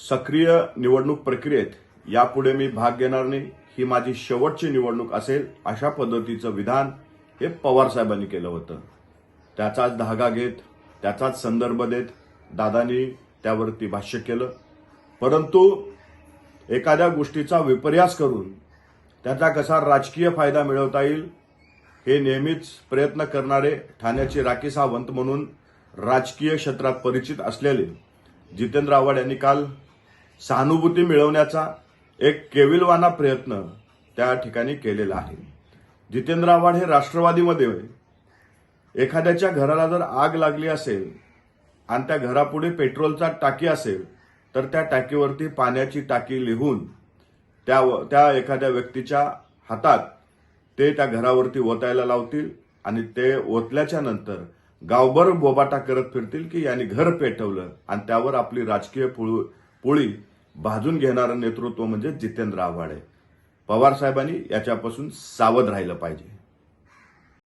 सक्रिय निवडणूक प्रक्रियेत यापुढे मी भाग घेणार नाही, ही माझी शेवटची निवडणूक असेल, अशा पद्धतीचं विधान हे पवार साहेबांनी केलं होतं. त्याचाच धागा घेत, त्याचाच संदर्भ देत दादांनी त्यावरती भाष्य केलं. परंतु एखाद्या गोष्टीचा विपर्यास करून त्याचा कसा राजकीय फायदा मिळवता येईल हे नेहमीच प्रयत्न करणारे, ठाण्याचे राखी सावंत म्हणून राजकीय क्षेत्रात परिचित असलेले जितेंद्र आव्हाड यांनी काल सहानुभूती मिळवण्याचा एक केविलवाना प्रयत्न त्या ठिकाणी केलेला आहे. जितेंद्र आव्हाड हे राष्ट्रवादीमध्ये एखाद्याच्या घराला जर आग लागली असेल आणि त्या घरापुढे पेट्रोलचा टाकी असेल तर त्या टाकीवरती पाण्याची टाकी लिहून त्या एखाद्या व्यक्तीच्या हातात ते त्या घरावरती ओतायला लावतील आणि ते ओतल्याच्या नंतर गावभर बोबाटा करत फिरतील की यांनी घर पेटवलं, आणि त्यावर आपली राजकीय पोळी भाजून घेणारं नेतृत्व म्हणजे जितेंद्र आव्हाड आहे. पवार साहेबांनी याच्यापासून सावध राहिलं पाहिजे.